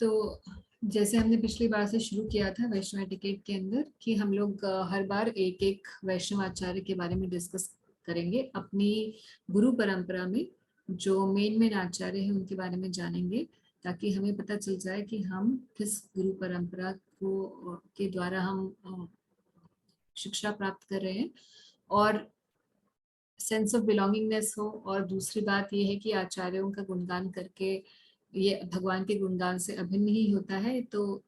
तो जैसे हमने पिछली बार से शुरू किया था वैष्णव एटिकेट के अंदर कि हम लोग हर बार एक एक वैष्णव आचार्य के बारे में डिस्कस करेंगे। अपनी गुरु परंपरा में जो मेन मेन आचार्य हैं उनके बारे में जानेंगे, ताकि हमें पता चल जाए कि हम किस गुरु परंपरा को के द्वारा हम शिक्षा प्राप्त कर रहे हैं और सेंस ऑफ बिलोंगिंगनेस हो। और दूसरी बात यह है कि आचार्यों का गुणगान करके ये भगवान के गुणगान से अभिन्न ही होता है, तो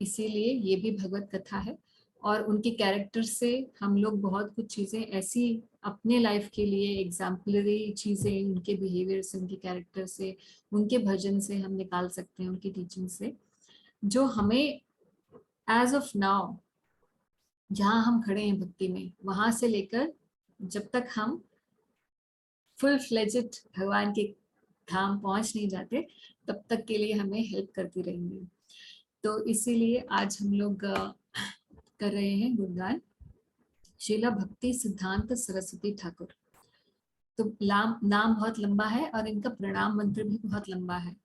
इसीलिए ये भी भगवत कथा है। और उनके कैरेक्टर से हम लोग बहुत कुछ चीजें ऐसी अपने लाइफ के लिए एग्जाम्पलरी चीजें उनके बिहेवियर से, उनके कैरेक्टर से, उनके भजन से हम निकाल सकते हैं, उनकी टीचिंग से, जो हमें एज ऑफ नाउ जहाँ हम खड़े हैं भक्ति में, वहां से लेकर जब तक हम फुल फ्लेजेड भगवान के धाम पहुंच नहीं जाते तब तक के लिए हमें हेल्प करती रहेंगी। तो इसीलिए आज हम लोग कर रहे हैं गुणगान शीला भक्ति सिद्धांत सरस्वती ठाकुर। तो नाम बहुत लंबा है और इनका प्रणाम मंत्र भी बहुत लंबा है।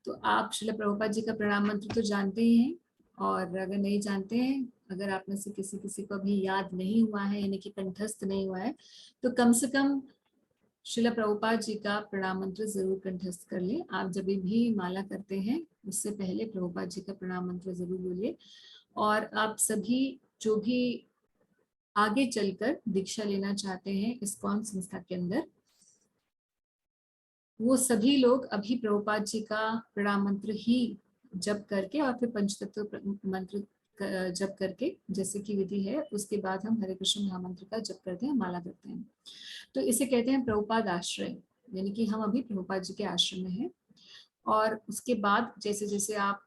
तो आप श्रील प्रभुपाद जी का प्रणाम मंत्र तो जानते ही हैं, और अगर नहीं जानते हैं, अगर आप में से किसी किसी को अभी याद नहीं हुआ है यानी कि कंठस्थ नहीं हुआ है, तो कम से कम श्रील प्रभुपाद जी का प्रणाम मंत्र जरूर कंठस्थ कर लें। आप जब भी माला करते हैं उससे पहले प्रभुपाद जी का प्रणाम मंत्र जरूर बोलिए। और आप सभी जो भी आगे चलकर दीक्षा लेना चाहते हैं इस्कॉन संस्था के अंदर, वो सभी लोग अभी प्रभुपाद जी का प्रणाम मंत्र ही जप करके और फिर पंचतत्व मंत्र जप करके, जैसे कि विधि है, उसके बाद हम हरे कृष्ण महामंत्र का जप करते हैं, माला करते हैं। तो इसे कहते हैं प्रभुपाद आश्रय, यानी कि हम अभी प्रभुपाद जी के आश्रम में हैं। और उसके बाद जैसे जैसे आप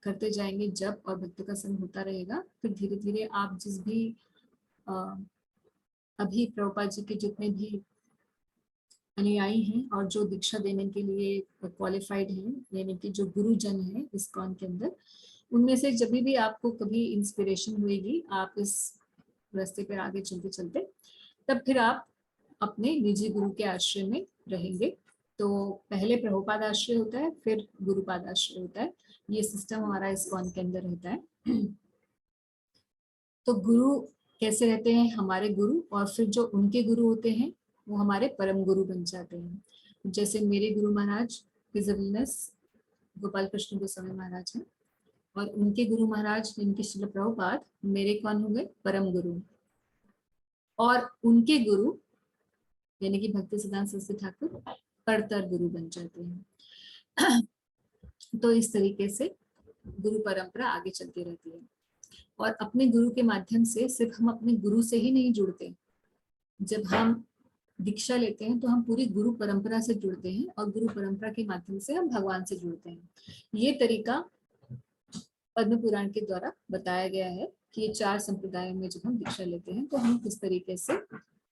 करते जाएंगे जप और भक्ति का संग होता रहेगा, फिर धीरे धीरे आप जिस भी अभी प्रभुपाद जी के जितने भी अनुयायी हैं और जो दीक्षा देने के लिए क्वालिफाइड हैं, यानी कि जो गुरुजन हैं इस्कॉन के अंदर, उनमें से जब भी आपको कभी इंस्पिरेशन हुएगी, आप इस रास्ते पर आगे चलते चलते, तब फिर आप अपने निजी गुरु के आश्रय में रहेंगे। तो पहले प्रभुपाद आश्रय होता है, फिर गुरुपाद आश्रय होता है। ये सिस्टम हमारा इस्कॉन के अंदर होता है। तो गुरु कैसे रहते हैं? हमारे गुरु, और फिर जो उनके गुरु होते हैं वो हमारे परम गुरु बन जाते हैं। जैसे मेरे गुरु महाराज हिजबिलनेस गोपाल कृष्ण गोस्वामी महाराज हैं, और उनके गुरु महाराज इनके श्रील प्रभुपाद मेरे कौन हो गए? परम गुरु। और उनके गुरु यानी कि भक्ति सिद्धांत सरस्वती ठाकुर परतर गुरु बन जाते हैं। तो इस तरीके से गुरु परंपरा आगे चलती रहती है। और अपने गुरु के माध्यम से सिर्फ हम अपने गुरु से ही नहीं जुड़ते, जब हम दीक्षा लेते हैं तो हम पूरी गुरु परंपरा से जुड़ते हैं, और गुरु परंपरा के माध्यम से हम भगवान से जुड़ते हैं। ये तरीका पद्म पुराण के द्वारा बताया गया है कि ये 4 संप्रदायों में जब हम दीक्षा लेते हैं तो हम किस तरीके से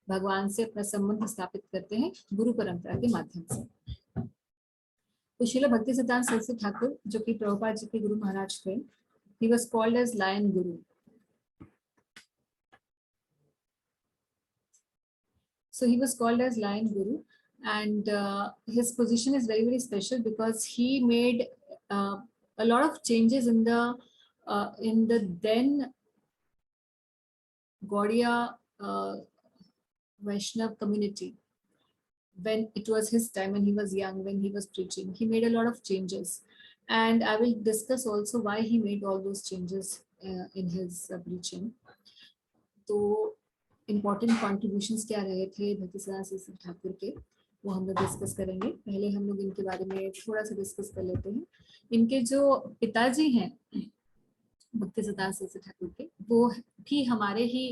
भगवान से अपना संबंध स्थापित करते हैं गुरु परंपरा के माध्यम से। तो श्रील भक्ति सिद्धांत सरस्वती ठाकुर, जो कि प्रभुपाद जी के गुरु महाराज थे, he was called as Lion Guru. So he was called as Lion Guru, and his position is very, very special because he made a lot of changes in the then Gaudiya Vaishnav community. When it was his time, when he was young, when he was preaching, he made a lot of changes, and I will discuss also why he made all those changes in his preaching. तो important contributions क्या रहे थे भक्ति सिद्धांत सरस्वती ठाकुर के, वो हम लोग डिस्कस करेंगे। पहले हम लोग इनके बारे में थोड़ा सा डिस्कस कर लेते हैं। इनके जो पिताजी हैं भक्ति सिद्धांत सरस्वती ठाकुर के, वो भी हमारे ही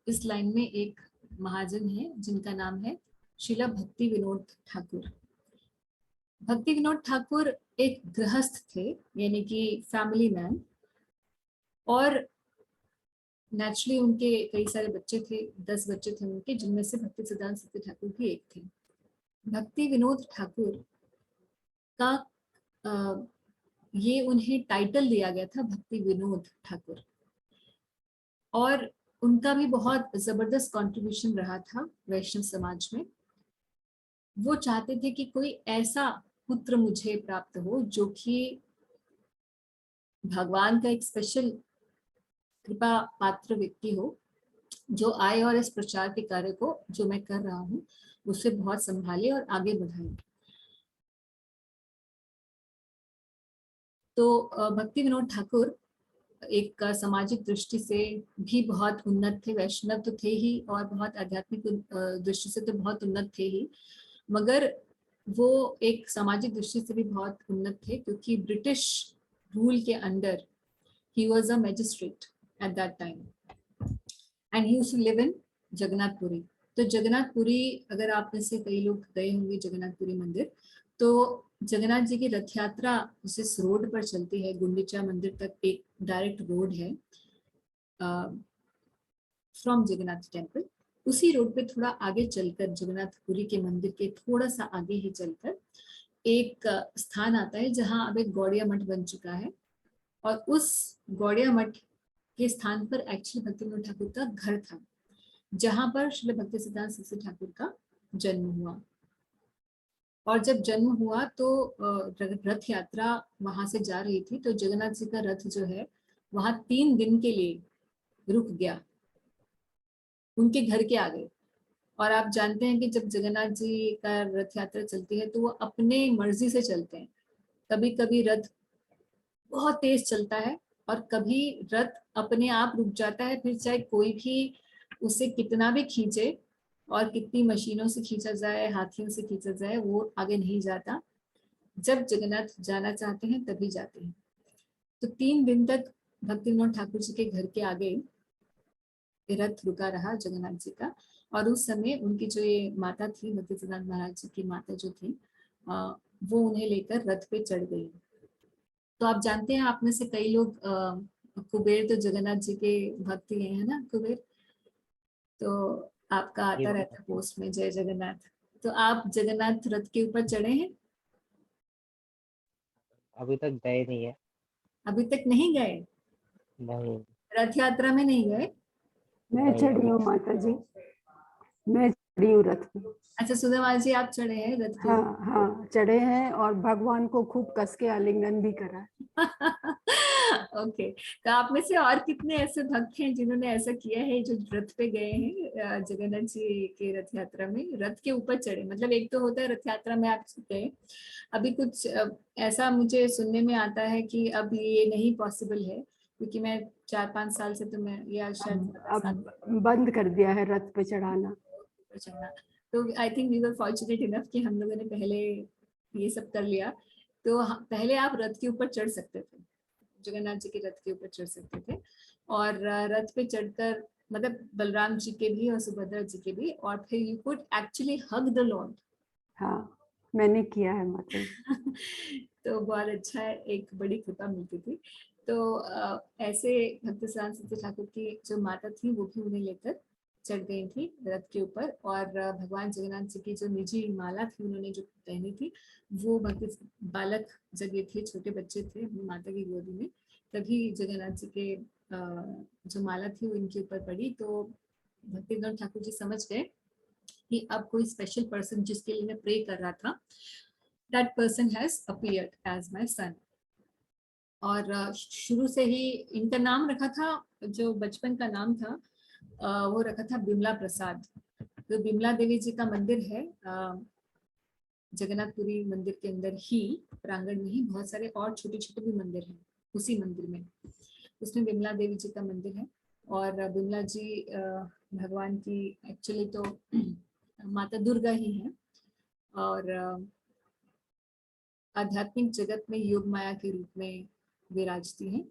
इस लाइन में एक महाजन है जिनका नाम है शीला भक्ति विनोद ठाकुर। भक्ति विनोद ठाकुर एक गृहस्थ थे, यानी कि फैमिली मैन, और नेचुरली उनके कई सारे बच्चे थे, 10 बच्चे थे उनके, जिनमें से भक्ति सिद्धांत सरस्वती ठाकुर भी एक थे। भक्ति विनोद ठाकुर का ये उन्हें टाइटल दिया गया था भक्ति विनोद ठाकुर, और उनका भी बहुत जबरदस्त कंट्रीब्यूशन रहा था वैष्णव समाज में। वो चाहते थे कि कोई ऐसा पुत्र मुझे प्राप्त हो जो कि भगवान का एक स्पेशल कृपा पात्र व्यक्ति हो, जो आए और इस प्रचार के कार्य को जो मैं कर रहा हूँ उससे बहुत संभाले और आगे बढ़ाए। तो भक्ति विनोद ठाकुर एक सामाजिक दृष्टि से भी बहुत उन्नत थे, वैष्णव तो थे ही और बहुत आध्यात्मिक दृष्टि से तो बहुत उन्नत थे ही, मगर वो एक सामाजिक दृष्टि से भी बहुत उन्नत थे क्योंकि ब्रिटिश रूल के under he was a magistrate at that time and he used to live in Jagannathpuri. तो जगन्नाथपुरी, अगर आप में से कई लोग गए होंगे जगन्नाथपुरी मंदिर, तो जगन्नाथ जी की रथ यात्रा जिस रोड पर चलती है गुंडीचा मंदिर तक, एक डायरेक्ट रोड है फ्रॉम जगन्नाथ टेम्पल, उसी रोड पे थोड़ा आगे चलकर, जगन्नाथपुरी के मंदिर के थोड़ा सा आगे ही चलकर एक स्थान आता है जहाँ अब एक गौड़िया मठ बन चुका है, और उस गौड़िया मठ के स्थान पर एक्चुअली भक्ति विनोद ठाकुर का घर था, जहां पर श्री भक्ति सिद्धांत सरस्वती ठाकुर का जन्म हुआ। और जब जन्म हुआ तो रथ यात्रा वहां से जा रही थी, तो जगन्नाथ जी का रथ जो है वहां 3 दिन के लिए रुक गया उनके घर के आगे। और आप जानते हैं कि जब जगन्नाथ जी का रथ यात्रा चलती है तो वो अपने मर्जी से चलते हैं। कभी कभी रथ बहुत तेज चलता है और कभी रथ अपने आप रुक जाता है, फिर चाहे कोई भी उसे कितना भी खींचे और कितनी मशीनों से खींचा जाए, हाथियों से खींचा जाए, वो आगे नहीं जाता। जब जगन्नाथ जाना चाहते हैं तभी जाते हैं। तो 3 दिन तक भक्ति विनोद ठाकुर जी के घर के आगे रथ रुका रहा जगन्नाथ जी का, और उस समय उनकी जो ये माता थी, भक्ति सिद्धांत महाराज जी की माता जो थी, वो उन्हें लेकर रथ पे चढ़ गई। तो आप जानते हैं, आप में से कई लोग कुबेर तो जगन्नाथ जी के भक्त ही हैं, है ना कुबेर? तो आपका ये आता रहता है पोस्ट में जय जगन्नाथ। तो आप जगन्नाथ रथ के ऊपर चढ़े हैं? अभी तक गए नहीं है। अभी तक नहीं गए? नहीं। रथ यात्रा में नहीं गए? मैं नहीं चढ़ी अभी हूँ तक। माता जी, मैं चढ़ी हूँ रथ पे। अच्छा सुधा जी, आप चढ़े हैं रथ के हाँ हाँ, चढ़े हैं और भगवान को खूब कस के आलिंगन भी करा है। ओके, तो आप में से और कितने ऐसे भक्त हैं जिन्होंने ऐसा किया है, जो रथ पे गए हैं जगन्नाथ जी के रथ यात्रा में, रथ के ऊपर चढ़े? मतलब एक तो होता है रथ यात्रा में आप गए, अभी कुछ ऐसा मुझे सुनने में आता है कि अब ये नहीं पॉसिबल है, क्योंकि मैं 4-5 साल से, तो मैं या शायद अब बंद कर दिया है रथ पे चढ़ाना। चढ़ना। तो I think we were fortunate enough कि हम लोगों ने पहले ये सब कर लिया। तो पहले आप रथ के ऊपर चढ़ सकते थे, जगन्नाथ जी के रथ के ऊपर चढ़ सकते थे, और रथ पे चढ़कर, मतलब बलराम जी के भी और सुभद्रा जी के भी, और फिर you could actually hug the Lord. हाँ, मैंने किया है माता जी। तो बहुत अच्छा है, एक बड़ी कृपा मिलती थी। तो ऐसे भक्ति सिद्धांत सरस्वती ठाकुर की जो माता थी वो भी उन्हें लेकर चढ़ गई थी रथ के ऊपर, और भगवान जगन्नाथ जी की जो निजी माला थी उन्होंने जो पहनी थी, वो भक्ति बालक जब ये थे, छोटे बच्चे थे अपनी माता की गोदी में, तभी जगन्नाथ जी के जो माला थी वो इनके ऊपर पड़ी। तो भक्ति विनोद ठाकुर जी समझ गए कि अब कोई स्पेशल पर्सन जिसके लिए मैं प्रे कर रहा था, that person has appeared as my son। और शुरू से ही इनका नाम रखा था, जो बचपन का नाम था वो रखा था बिमला प्रसाद। तो बिमला देवी जी का मंदिर है जगन्नाथपुरी मंदिर के अंदर ही, प्रांगण में ही बहुत सारे और छोटे छोटे भी मंदिर हैं उसी मंदिर में, उसमें बिमला देवी जी का मंदिर है। और बिमला जी भगवान की एक्चुअली तो माता दुर्गा ही है, और आध्यात्मिक जगत में योग माया के रूप में विराजती हैं।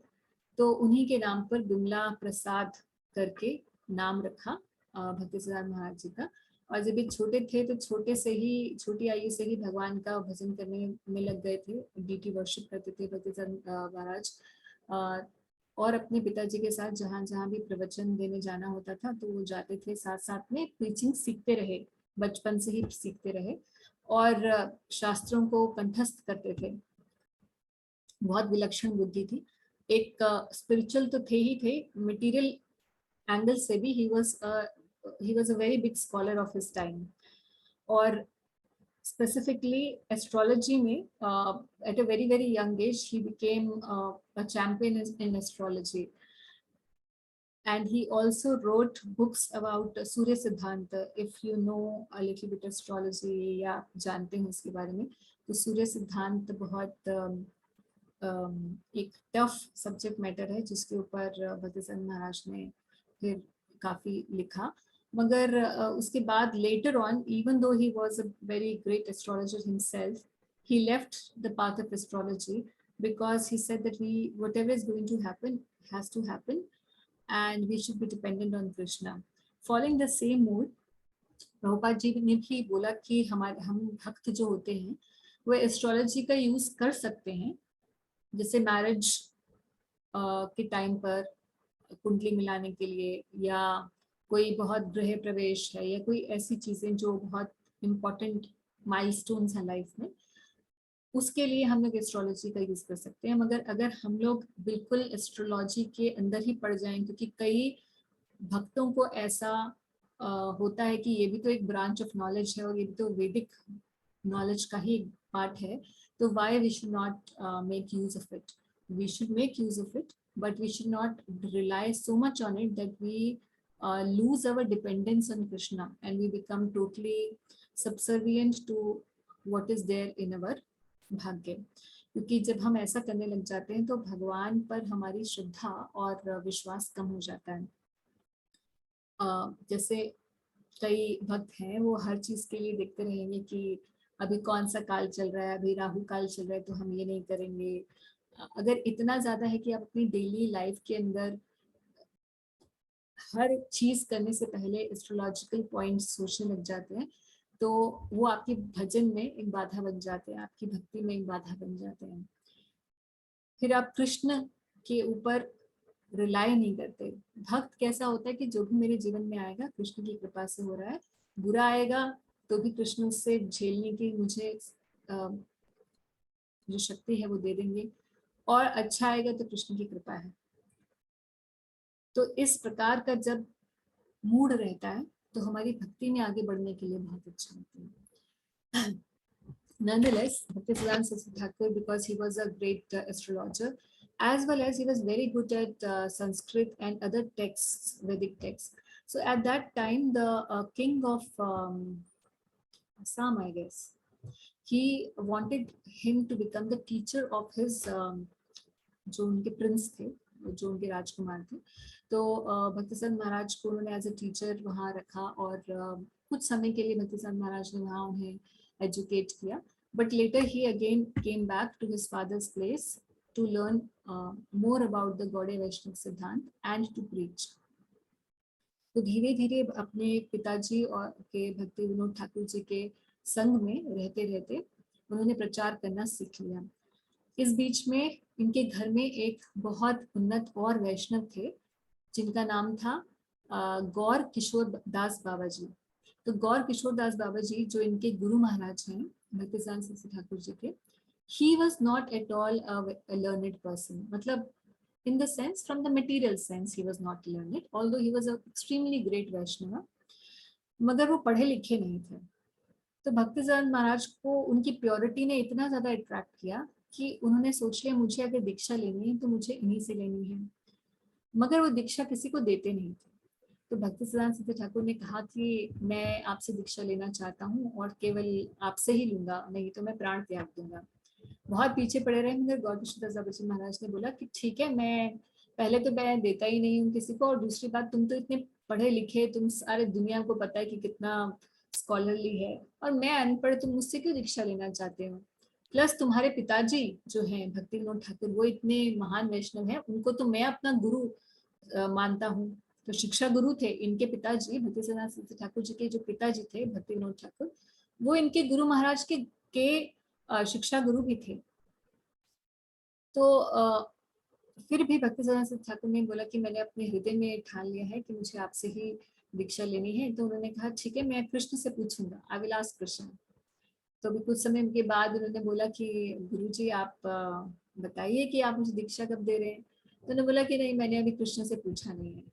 तो उन्हीं के नाम पर बिमला प्रसाद करके नाम रखा भक्ति सिद्धांत महाराज जी का। और जब ये छोटे थे तो छोटे से ही, छोटी आयु से ही भगवान का भजन करने में लग गए थे, डीटी वर्शिप करते थे भक्ति सिद्धांत महाराज। और अपने पिताजी के साथ जहाँ जहाँ भी प्रवचन देने जाना होता था तो वो जाते थे, साथ साथ में प्रीचिंग सीखते रहे, बचपन से ही सीखते रहे, और शास्त्रों को कंठस्थ करते थे। बहुत विलक्षण बुद्धि थी, एक स्पिरिचुअल तो थे ही थे, मटेरियल एंगल से भी ही was a very big scholar of his time. और specifically astrology में at a very very young age he became a champion in astrology, and he also wrote books about Surya Siddhanta. If you know a little bit astrology या जानते हैं इसके बारे में, तो सूर्य सिद्धांत बहुत एक टफ सब्जेक्ट मैटर है जिसके ऊपर भक्तिसिद्धांत महाराज ने फिर काफी लिखा. मगर उसके बाद later on, even though he was a very great astrologer himself, he left the path of astrology because he said that whatever is going to happen has to happen and we should be dependent on Krishna. Following the same mood, Prabhupada ji ने भी बोला कि हम भक्त जो होते हैं वो एस्ट्रोलॉजी का यूज कर सकते हैं, जैसे मैरिज के टाइम पर कुंडली मिलाने के लिए, या कोई बहुत गृह प्रवेश है, या कोई ऐसी चीजें जो बहुत इम्पोर्टेंट माइलस्टोन्स हैं लाइफ में, उसके लिए हम लोग एस्ट्रोलॉजी का यूज कर सकते हैं. मगर अगर हम लोग बिल्कुल एस्ट्रोलॉजी के अंदर ही पड़ जाएं, क्योंकि कई भक्तों को ऐसा होता है कि ये भी तो एक ब्रांच ऑफ नॉलेज है और ये भी तो वैदिक नॉलेज का ही पार्ट है, तो why we should not make use of it. We should make use of it, but we should not rely so much on it that we lose our dependence on Krishna and we become totally subservient to what is there in our भाग्य. क्योंकि जब हम ऐसा करने लग जाते हैं तो भगवान पर हमारी श्रद्धा और विश्वास कम हो जाता है. जैसे कई भक्त हैं वो हर चीज के लिए देखते रहेंगे कि अभी कौन सा काल चल रहा है, अभी राहु काल चल रहा है तो हम ये नहीं करेंगे. अगर इतना ज्यादा है कि आप अपनी डेली लाइफ के अंदर हर चीज करने से पहले एस्ट्रोलॉजिकल पॉइंट्स सोचने लग जाते हैं, तो वो आपके भजन में एक बाधा बन जाते हैं, आपकी भक्ति में एक बाधा बन जाते हैं. फिर आप कृष्ण के ऊपर रिलाई नहीं करते. भक्त कैसा होता है कि जो भी मेरे जीवन में आएगा कृष्ण की कृपा से हो रहा है, बुरा आएगा तो भी कृष्ण उससे झेलने की मुझे जो शक्ति है वो दे देंगे, और अच्छा आएगा तो कृष्ण की कृपा है. तो इस प्रकार का जब मूड रहता है तो हमारी भक्ति में आगे बढ़ने के लिए बहुत अच्छा होता है. Nonetheless, Bhaktisiddhanta Saraswati Thakur, because he was a great astrologer, as well as he was very good at Sanskrit and other texts, Vedic texts. So at that time, the king of Assam, I guess, he wanted him to become the teacher of his जो उनके Prince थे, जो उनके राजकुमार थे. तो भक्तिसिद्धांत महाराज को उन्होंने as a teacher वहाँ रखा और कुछ समय के लिए भक्तिसिद्धांत महाराज ने वहाँ उन्हें एजुकेट किया. But later he again came back to his father's place to learn more about the Gaudiya Vaishnava siddhanta and to preach. तो धीरे धीरे अपने पिताजी और के भक्ति विनोद ठाकुर जी के संग में रहते रहते उन्होंने प्रचार करना सीख लिया. इस बीच में इनके घर में एक बहुत उन्नत और वैष्णव थे जिनका नाम था गौर किशोर दास बाबा जी. तो गौर किशोर दास बाबा जी जो इनके गुरु महाराज हैं भक्तिसिद्धांत सरस्वती ठाकुर जी के, he was not at all a learned person. मतलब in the sense, from the material sense, he was not learned, although he was an extremely great Vaishnava. मगर वो पढ़े लिखे नहीं थे. तो भक्तिसिद्धांत महाराज को उनकी प्योरिटी ने इतना ज्यादा अट्रैक्ट किया कि उन्होंने सोच लिया मुझे अगर दीक्षा लेनी है तो मुझे इन्हीं से लेनी है. मगर वो दीक्षा किसी को देते नहीं थे. तो भक्तिसिद्धांत सरस्वती ठाकुर ने कहा कि मैं आपसे दीक्षा लेना चाहता हूँ और केवल आपसे ही लूंगा, नहीं तो मैं प्राण त्याग दूंगा. बहुत पीछे पड़े रहे, मगर गौर किशोर दास बाबा जी महाराज ने बोला कि ठीक है, मैं पहले तो मैं देता ही नहीं हूँ किसी को, और दूसरी बात तुम तो इतने पढ़े लिखे, तुम सारे दुनिया को पता है कि कितना स्कॉलरली है, और मैं अनपढ़, तुम मुझसे क्यों दीक्षा लेना चाहते हो. प्लस तुम्हारे पिताजी जो हैं भक्ति विनोद ठाकुर, वो इतने महान वैष्णव हैं, उनको तो मैं अपना गुरु मानता हूँ. तो शिक्षा गुरु थे इनके पिताजी, भक्तिसिद्धांत सरस्वती ठाकुर जी के जो पिताजी थे भक्ति विनोद ठाकुर, वो इनके गुरु महाराज के शिक्षा गुरु भी थे. तो फिर भी भक्तिसिद्धांत सरस्वती ठाकुर ने बोला कि मैंने अपने हृदय में ठान लिया है कि मुझे आपसे ही दीक्षा लेनी है. तो उन्होंने कहा ठीक है, मैं कृष्ण से पूछूंगा, आई विल आस्क कृष्ण. तो भी कुछ समय के बाद उन्होंने बोला कि गुरुजी आप बताइए कि आप मुझे दीक्षा कब दे रहे हैं. तो उन्होंने बोला कि नहीं, मैंने अभी कृष्ण से पूछा नहीं है.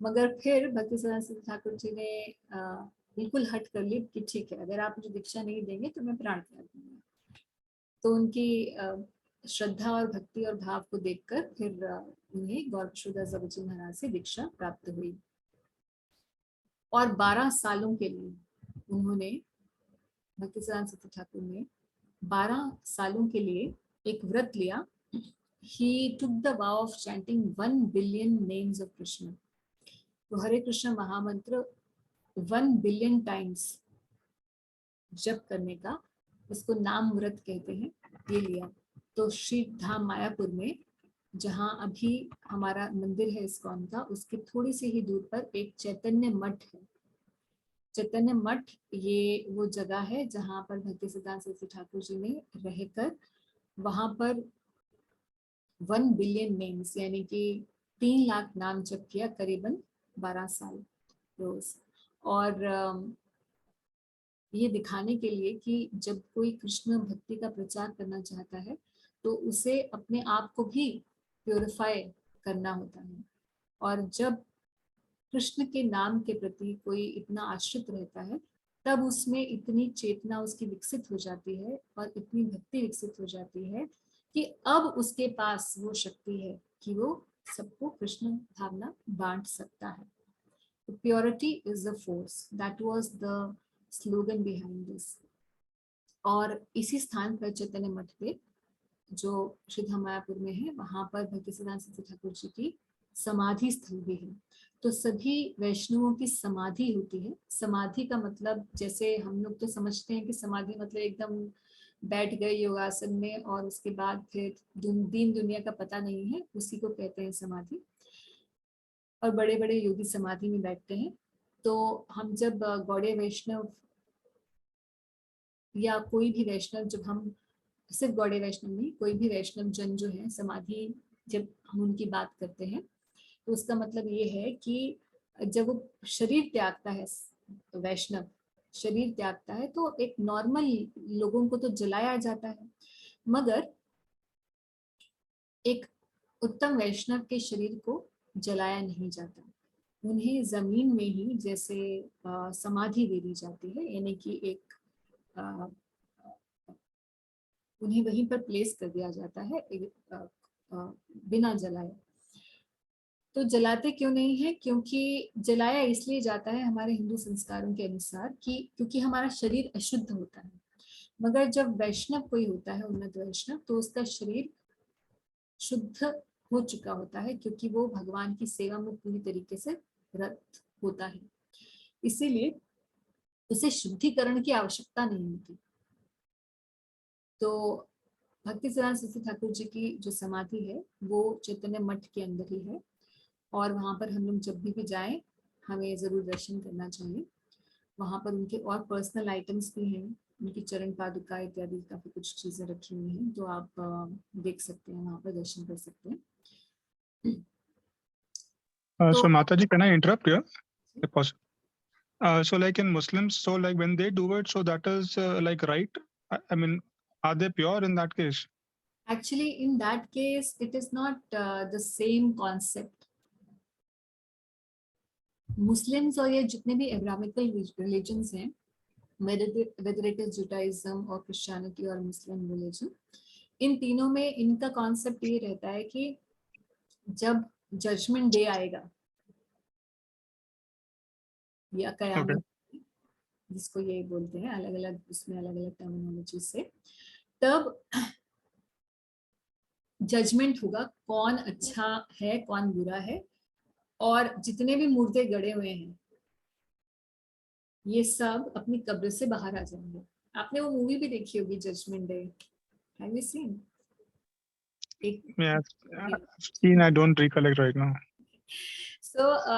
मगर फिर भक्ति सिद्धांत ठाकुर जी ने बिल्कुल हट कर ली कि ठीक है, अगर आप मुझे दीक्षा नहीं देंगे तो मैं प्राण त्याग दूंगा। तो उनकी श्रद्धा और भक्ति और भाव को देखकर फिर उन्हें गौरकिशोरदास बाबा जी महाराज से दीक्षा प्राप्त हुई। और 12 सालों के लिए उन्होंने, भक्ति सिद्धांत ठाकुर ने 12 सालों के लिए एक व्रत लिया। He took the vow of chanting 1 billion names of Krishna. तो हरे कृष्ण महामंत्र 1 बिलियन टाइम्स जप करने का, इसको नाम व्रत कहते हैं, ये लिया। तो श्री धाम मायापुर में, जहाँ अभी हमारा मंदिर है इस्कॉन का, उसके थोड़ी सी ही दूर पर एक चैतन्य मठ है। चैतन्य मठ ये वो जगह है जहाँ पर भक्ति सिद्धांत सरस्वती ठाकुर जी ने रहकर वहां पर 1 बिलियन नेम्स यानी कि 3 लाख नाम जप किया, करीबन 12 साल रोज। और ये दिखाने के लिए कि जब कोई कृष्ण भक्ति का प्रचार करना चाहता है तो उसे अपने आप को भी प्योरीफाई करना होता है। और जब कृष्ण के नाम के प्रति कोई इतना आश्रित रहता है तब उसमें इतनी चेतना उसकी विकसित हो जाती है और इतनी भक्ति विकसित हो जाती है कि अब उसके पास वो शक्ति है कि वो सबको कृष्ण भावना बांट सकता है। Purity is the force, that was the slogan behind this. और इसी स्थान पर चैतन्य मठ पे, जो श्री धाम मायापुर में है, वहां पर भक्ति सिद्धांत सरस्वती ठाकुर जी की समाधि स्थल भी है। तो सभी वैष्णवों की समाधि होती है। समाधि का मतलब, जैसे हम लोग तो समझते हैं कि समाधि मतलब एकदम बैठ गए योगासन में और उसके बाद फिर दीन दुनिया का पता नहीं है, उसी को कहते हैं समाधि। और बड़े बड़े योगी समाधि में बैठते हैं। तो हम जब गौड़ीय वैष्णव या कोई भी वैष्णव, जब हम सिर्फ गौड़ीय वैष्णव नहीं, कोई भी वैष्णव जन जो है समाधि, जब हम उनकी बात करते हैं तो उसका मतलब ये है कि जब वो शरीर त्यागता है, वैष्णव शरीर त्यागता है, तो एक नॉर्मल लोगों को तो जलाया जाता है, मगर एक उत्तम वैष्णव के शरीर को जलाया नहीं जाता। उन्हें जमीन में ही जैसे समाधि दे दी जाती है, यानी कि एक उन्हें वहीं पर प्लेस कर दिया जाता है बिना जलाए। तो जलाते क्यों नहीं है? क्योंकि जलाया इसलिए जाता है हमारे हिंदू संस्कारों के अनुसार कि क्योंकि हमारा शरीर अशुद्ध होता है। मगर जब वैष्णव कोई होता है, उन्नत वैष्णव, तो उसका शरीर शुद्ध हो चुका होता है क्योंकि वो भगवान की सेवा में पूरी तरीके से रत होता है। इसीलिए उसे शुद्धिकरण की आवश्यकता नहीं होती। तो भक्ति सिद्धांत सरस्वती ठाकुर जी की जो समाधि है वो चैतन्य मठ के अंदर ही है, और वहां पर हम लोग जब भी जाएं हमें जरूर दर्शन करना चाहिए। वहां पर उनके और पर्सनल आइटम्स भी हैं, उनकी चरण पादुका इत्यादि काफी कुछ चीजें रखी हुई हैं, तो आप देख सकते हैं, वहां पर दर्शन कर सकते हैं। So Mataji, can I interrupt here? If possible. So like in Muslims, so like when they do it, so that is like right? I mean, are they pure in that case? Actually, in that case, it is not the same concept. Muslims और ये जितने भी एब्राहमिकल religions हैं, whether it is Judaism or Christianity or Muslim religion, इन तीनों में इनका concept ये रहता है कि जब जजमेंट डे आएगा या कयामत, जिसको ये बोलते हैं अलग अलग, उसमें अलग अलग टर्मिनोलॉजी से, तब जजमेंट होगा कौन अच्छा है कौन बुरा है, और जितने भी मुर्दे गड़े हुए हैं ये सब अपनी कब्र से बाहर आ जाएंगे। आपने वो मूवी भी देखी होगी, judgment day, have you seen? Yes, I've seen, I don't recollect right now.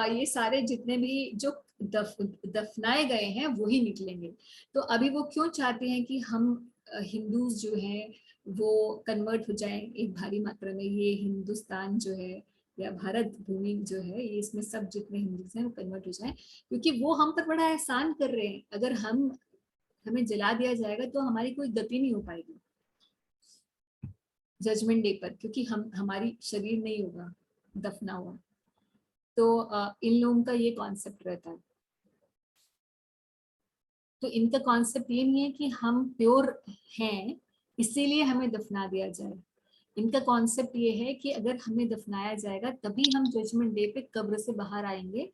ये सारे जितने भी जो दफनाए गए हैं वही निकलेंगे। तो अभी वो क्यों चाहते हैं कि हम हिंदूज जो हैं वो कन्वर्ट हो जाएं एक भारी मात्रा में, ये हिंदुस्तान जो है या भारत भूमि जो है, ये इसमें सब जितने हिंदूज हैं वो कन्वर्ट हो जाएं, क्योंकि वो हम पर बड़ा एहसान कर रहे हैं। अगर हमें जला दिया जाएगा तो हमारी कोई गति नहीं हो पाएगी जजमेंट डे पर, क्योंकि हमारी शरीर नहीं होगा दफना हुआ। तो इन लोगों का ये कॉन्सेप्ट रहता है। तो इनका कॉन्सेप्ट ये नहीं है कि हम प्योर हैं इसीलिए हमें दफना दिया जाए। इनका कॉन्सेप्ट ये है कि अगर हमें दफनाया जाएगा तभी हम जजमेंट डे पे कब्र से बाहर आएंगे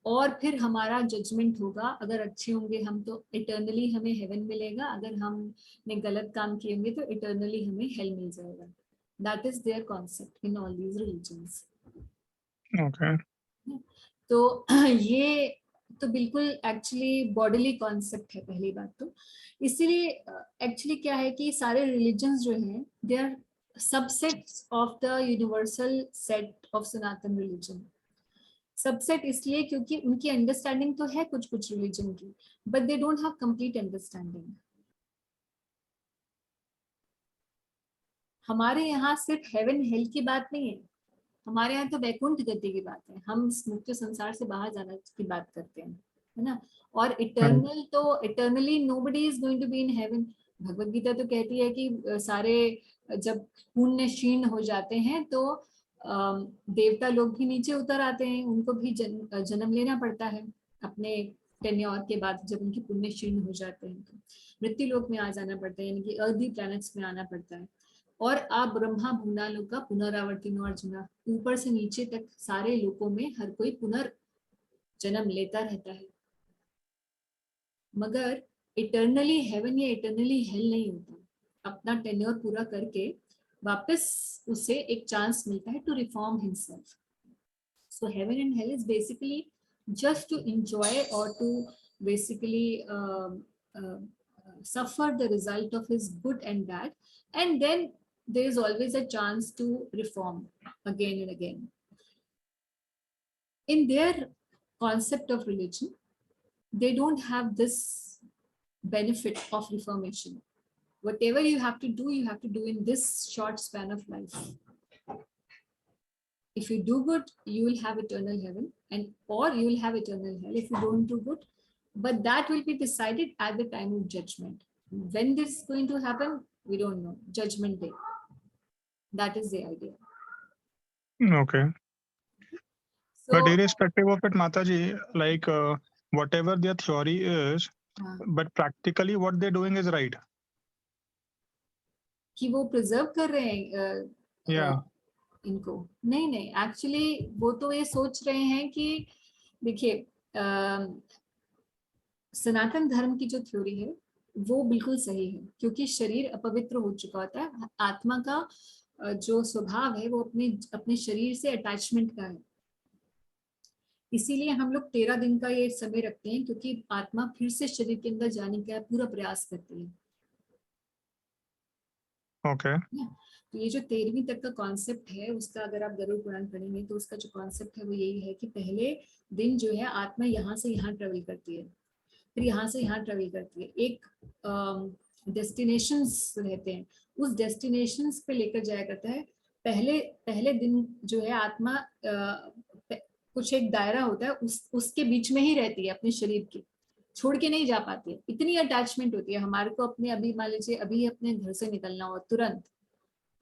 और फिर हमारा जजमेंट होगा। अगर अच्छे होंगे हम तो इटर्नली हमें हेवन मिलेगा, अगर हमने गलत काम किए होंगे तो इटर्नली हमें हेल मिल जाएगा। That is their concept in all these religions. Okay. तो ये तो बिल्कुल एक्चुअली बॉडीली कॉन्सेप्ट है पहली बात तो। इसीलिए एक्चुअली क्या है कि सारे रिलीजन्स जो हैं they are subsets of the universal set of Sanatan religion. Subset इसलिए क्योंकि उनकी अंडरस्टैंडिंग तो है कुछ कुछ रिलीजन की, but they don't have complete understanding. हमारे यहाँ सिर्फ हेवन हेल की बात नहीं है, हमारे यहाँ तो वैकुंठ गति की बात है। हम इस मुक्त संसार से बाहर जाने की बात करते हैं, है ना। और इटर्नल तो eternally nobody is going to be in heaven. Bhagavad Gita तो कहती है कि सारे जब पुण्य क्षीण हो जाते हैं तो देवता लोग भी नीचे उतर आते हैं, उनको भी जन्म लेना पड़ता है अपने टेन्योर के बाद। जब उनके पुण्य क्षीण हो जाते हैं तो मृत्यु लोक में आ जाना पड़ता है, यानी कि अर्दी प्लैनेट्स में आना पड़ता है। और आप ब्रह्मा भूना लोक का पुनरावर्तिनो अर्जुना, ऊपर से नीचे तक सारे लोकों में हर कोई पुनर्जन्म लेता रहता है, मगर इटर्नली हेवन या इटर्नली हेल नहीं होता। अपना टेन्योर पूरा करके वापस उसे एक चांस मिलता है to reform himself. So heaven and hell is basically just to enjoy or to basically suffer the result of his good and bad, and then there is always a chance to reform again and again. In their concept of religion, they don't have this benefit of reformation. Whatever you have to do in this short span of life. If you do good, you will have eternal heaven, and or you will have eternal hell if you don't do good. But that will be decided at the time of judgment. When this is going to happen, we don't know. Judgment day. That is the idea. Okay. So, But irrespective of it, Mataji, like whatever their theory is, but practically what they're doing is right. कि वो preserve कर रहे हैं Yeah. इनको नहीं actually वो तो ये सोच रहे हैं कि देखिए सनातन धर्म की जो थ्योरी है वो बिल्कुल सही है, क्योंकि शरीर अपवित्र हो चुका होता है। आत्मा का जो स्वभाव है वो अपने शरीर से अटैचमेंट का है। इसीलिए हम लोग 13 दिन का ये समय रखते हैं, क्योंकि आत्मा फिर से शरीर के अंदर जाने का पूरा प्रयास करती है। Okay. तो ये जो 13वीं तक का कॉन्सेप्ट है उसका अगर आप गरुड़ पुराण पढ़ेंगे तो उसका जो कॉन्सेप्ट है वो यही है कि पहले दिन जो है आत्मा यहाँ से यहाँ ट्रेवल करती है, फिर यहाँ से यहाँ ट्रेवल करती है। एक डेस्टिनेशंस रहते हैं, उस डेस्टिनेशंस पे लेकर जाया करता है। पहले दिन जो है आत्मा कुछ एक दायरा होता है उसके बीच में ही रहती है, अपने शरीर के छोड़ के नहीं जा पाती है। इतनी अटैचमेंट होती है हमारे को अपने, अभी मान लीजिए अभी अपने घर से निकलना हो तुरंत,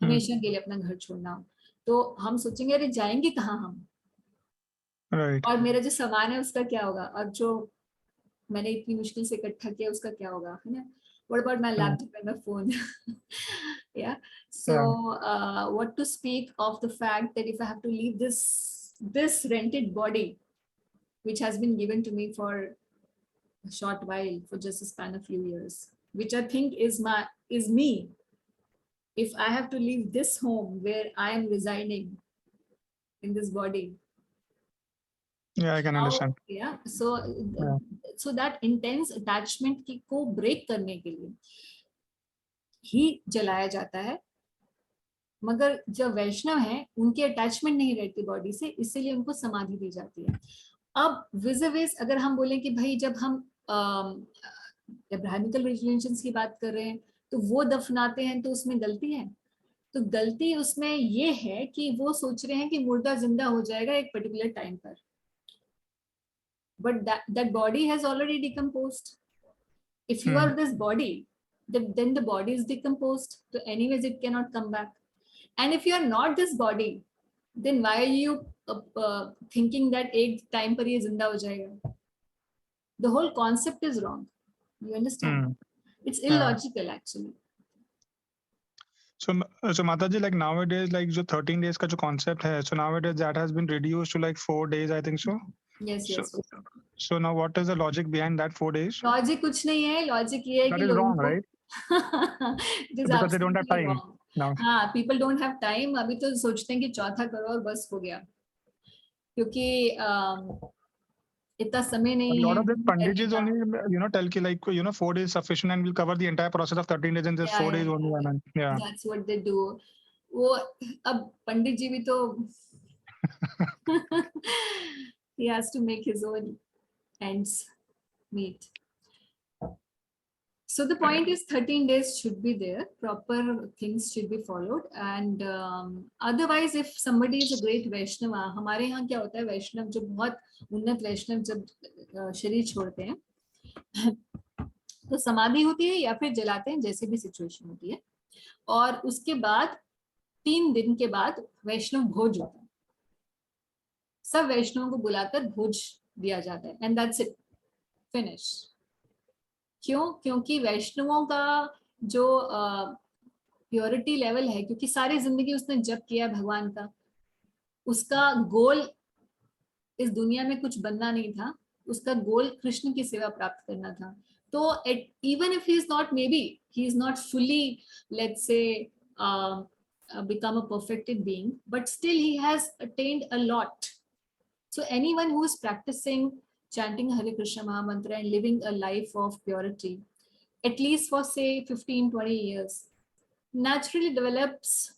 हमेशा के लिए अपना घर छोड़ना हो, तो हम सोचेंगे अरे जाएंगे कहाँ हम, Right. और मेरा जो सामान है उसका क्या होगा, और जो मैंने इतनी मुश्किल से इकट्ठा किया उसका क्या होगा, है ना। What about my laptop and my phone? Yeah. So what to speak of the fact that if I have to leave this rented body, which has been given to me for a short while, for just a span of few years, which I think is me. If I have to leave this home where I am residing in this body. Yeah, I can understand. Yeah. So that intense attachment को break करने के लिए ही जलाया जाता है। मगर जो वैष्णव हैं उनकी अटैचमेंट नहीं रहती बॉडी से, इसीलिए उनको समाधि दी जाती है। अब विज़ अगर हम बोलें कि भाई जब हम एब्राहमिकल रिलीजन्स की बात कर रहे हैं तो वो दफनाते हैं तो उसमें गलती है, तो गलती उसमें ये है कि वो सोच रहे हैं कि मुर्दा जिंदा हो जाएगा एक पर्टिकुलर टाइम पर, but that body has already decomposed. If you are this body, then the body is decomposed, so anyways it cannot come back. And if you are not this body, then why are you thinking that एक time पर ये जिंदा हो जाएगा. The whole concept is wrong. You understand? It's illogical actually. So Mataji, like nowadays, like जो 13 days का जो concept है, so nowadays that has been reduced to like 4 days, I think so. Yes, So, yes. so now what is the logic behind that 4 days? Logic कुछ नहीं है. Logic ये है That कि is लोगों wrong, को right? it is Because they don't have absolutely time wrong. now. हाँ, people don't have time. अभी तो सोचते हैं कि चौथा करो और बस हो गया. क्योंकि इतना समय A नहीं lot है of these करने Panditjis का. only, tell ki like, 4 days sufficient and we'll cover the entire process of 13 days in just 4 days only. And yeah. That's what they do. वो अब पंडित जी भी तो he has to make his own ends meet. So the point is 13 days should be there, proper things should be followed, and otherwise if somebody is a great Vaishnava, हमारे यहाँ क्या होता है, वैष्णव जो बहुत उन्नत वैष्णव जब शरीर छोड़ते हैं तो समाधि होती है या फिर जलाते हैं, जैसे भी सिचुएशन होती है, और उसके बाद 3 दिन के बाद वैष्णव भोज होता है. सब वैष्णवों को बुलाकर भोज दिया जाता है, एंड दैट्स इट, फिनिश. क्यों? क्योंकि वैष्णवों का जो प्योरिटी लेवल है, क्योंकि सारी जिंदगी उसने जप किया भगवान का, उसका गोल इस दुनिया में कुछ बनना नहीं था, उसका गोल कृष्ण की सेवा प्राप्त करना था. तो even if he is not, maybe he is not fully, let's say, become a perfected being, but still he has attained a lot. So anyone who is practicing chanting Hare Krishna Maha Mantra and living a life of purity, at least for say 15-20 years, naturally develops,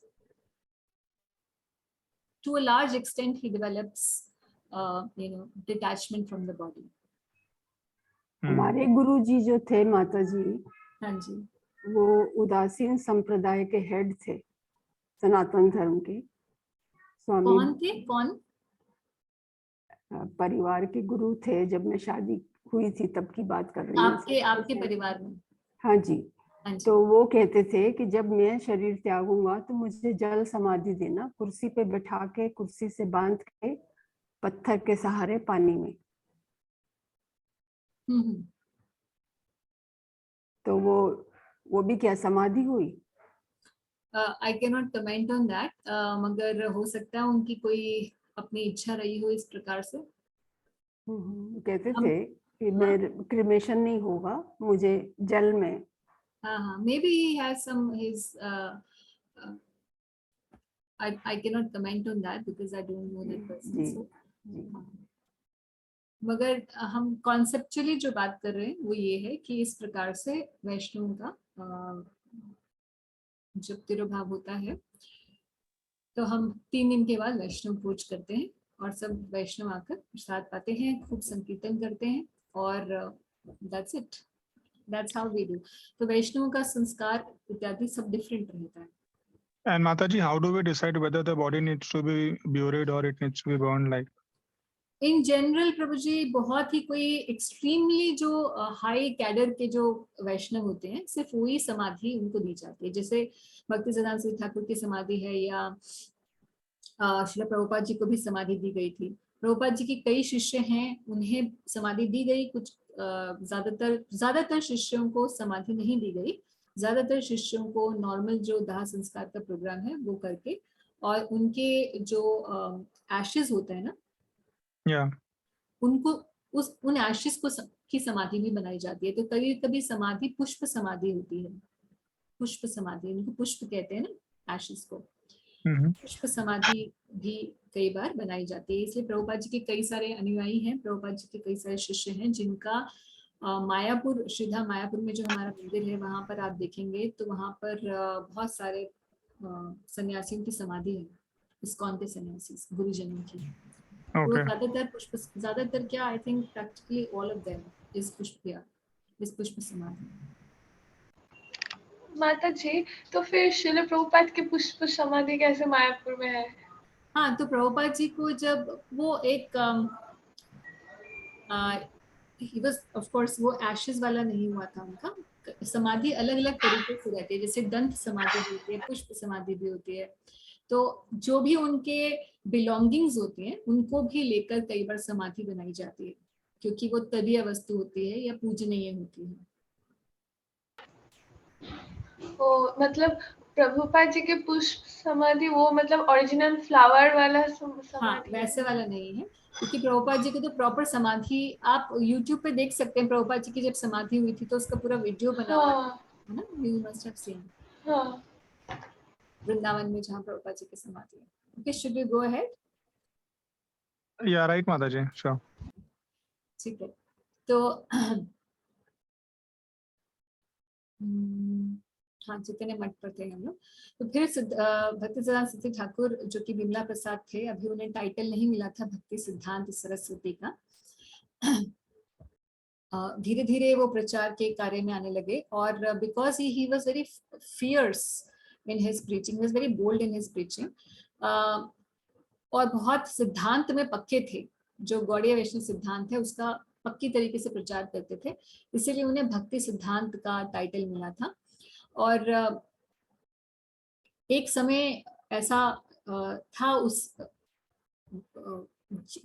to a large extent he develops detachment from the body. हमारे गुरु जी जो थे माता जी, हाँ जी, वो उदासीन संप्रदाय के head थे, सनातन धर्म के स्वामी. कौन थे? कौन? परिवार के गुरु थे. जब मैं शादी हुई थी तब की बात कर रही हूँ. आपके परिवार में? हाँ जी. हाँ जी. तो वो कहते थे कि जब मैं शरीर त्यागूंगा तो मुझे जल समाधि देना, कुर्सी पे बैठा के, कुर्सी से बांध के, पत्थर के सहारे पानी में. तो वो भी क्या समाधि हुई? I cannot comment on that, मगर हो सकता है उनकी कोई अपनी इच्छा रही हो इस प्रकार से. कहते थे कि मैं क्रिमेशन नहीं होगा, मुझे जल में. हाँ, maybe he has some his I cannot comment on that because I don't know that person. So मगर हम कॉन्सेप्चुअली जो बात कर रहे हैं वो ये है कि इस प्रकार से वैष्णव का जब तिरोभाव होता है तो हम 3 दिन के बाद वैष्णव भोज करते हैं और सब वैष्णव आकर प्रसाद पाते हैं, खूब संकीर्तन करते हैं और that's it, that's how we do. तो वैष्णव का संस्कार इत्यादि सब डिफरेंट रहता है. And Mataji, how do we decide whether the body needs to be buried or it needs to be burned? Like in general Prabhu ji बहुत ही कोई एक्सट्रीमली जो हाई कैडर के जो वैष्णव होते हैं सिर्फ वही समाधि उनको दी जाती है. जैसे भक्ति सिद्धांत श्री ठाकुर की समाधि है या श्रील प्रभुपाद जी को भी समाधि दी गई थी. प्रभुपाद जी के कई शिष्य हैं, उन्हें समाधि दी गई. कुछ ज्यादातर शिष्यों को समाधि नहीं दी गई. ज्यादातर शिष्यों को नॉर्मल जो दाह संस्कार का प्रोग्राम है वो करके और उनके जो एशेस होता है ना, उनको उन एशेस को की समाधि भी बनाई जाती है. तो कभी कभी समाधि पुष्प समाधि होती है. पुष्प समाधि, उनको पुष्प कहते हैं ना एशेस को. पुष्प समाधि भी कई बार बनाई जाती है. इसलिए प्रभुपाद जी के कई सारे अनुयायी हैं, प्रभुपाद जी के कई सारे शिष्य हैं जिनका मायापुर, श्रीधाम मायापुर में जो हमारा मंदिर है वहां पर आप देखेंगे तो वहां पर बहुत सारे सन्यासियों की समाधि है, इस्कॉन के सन्यासी गुरुजनों की. ज्यादातर क्या, I think practically all of them is पुष्प समाधि. माता जी, तो फिर श्रील प्रभुपाद के पुष्प समाधि कैसे मायापुर में है? हाँ, तो प्रभुपाद जी को जब वो एक he was, of course, वो एशेस वाला नहीं हुआ था. उनका समाधि अलग अलग तरीके से रहती है. जैसे दंत समाधि भी होती है, पुष्प समाधि भी होती है. तो जो भी उनके बिलोंगिंग्स होते हैं उनको भी लेकर कई बार समाधि बनाई जाती है, क्योंकि वो तदीय वस्तु होती है या पूजनीय होती है। ओ मतलब प्रभुपाद जी के पुष्प समाधि वो मतलब ओरिजिनल फ्लावर वाला हाँ, समाधि है? वैसे वाला नहीं है, क्योंकि प्रभुपाद जी की तो प्रॉपर समाधि आप YouTube पे देख सकते हैं। प्रभुपाद जी की जब समाधि हुई थी तो उसका पूरा वीडियो बना हुआ हाँ है ना, यू मस्ट हैव सीन, हाँ वृंदावन में जहाँ प्रभुपाद जी की समाधि है। Okay, should we go ahead? Yeah, right, Mataji. Sure. ठीक है, तो हाँ, जितने मठ पर थे हम लोग। तो फिर भक्ति सिद्धांत सिद्धि ठाकुर जो कि बिमला प्रसाद थे, अभी उन्हें टाइटल नहीं मिला था भक्ति सिद्धांत सरस्वती का। धीरे धीरे वो प्रचार के कार्य में आने लगे, और because he was very fierce in his preaching, was very bold in his preaching, और बहुत सिद्धांत में पक्के थे। जो गौड़ीय वैष्णव सिद्धांत है उसका पक्की तरीके से प्रचार करते थे, इसीलिए उन्हें भक्ति सिद्धांत का टाइटल मिला था। और एक समय ऐसा था उस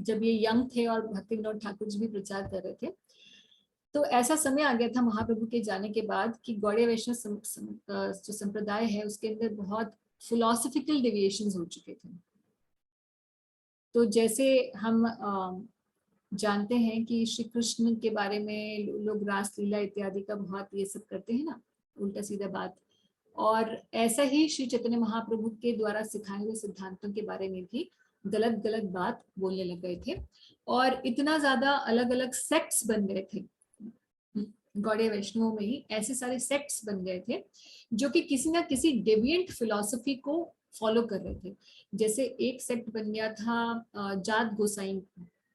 जब ये यंग थे और भक्ति विनोद ठाकुर जी भी प्रचार कर रहे थे, तो ऐसा समय आ गया था महाप्रभु के जाने के बाद कि गौड़ीय वैष्णव जो संप्रदाय है उसके अंदर बहुत फिलोसफिकल डेविएशंस हो चुके थे। तो जैसे हम जानते हैं कि श्री कृष्ण के बारे में लोग रासलीला इत्यादि का बहुत ये सब करते हैं ना, उल्टा सीधा बात, और ऐसा ही श्री चैतन्य महाप्रभु के द्वारा सिखाए हुए सिद्धांतों के बारे में भी गलत गलत बात बोलने लग गए थे, और इतना ज्यादा अलग अलग सेक्ट्स बन गए थे गौड़ीय वैष्णवों में ही, ऐसे सारे सेक्ट्स बन गए थे जो कि किसी ना किसी डेविएंट फिलॉसफी को फॉलो कर रहे थे। जैसे एक सेक्ट बन गया था जात गोसाई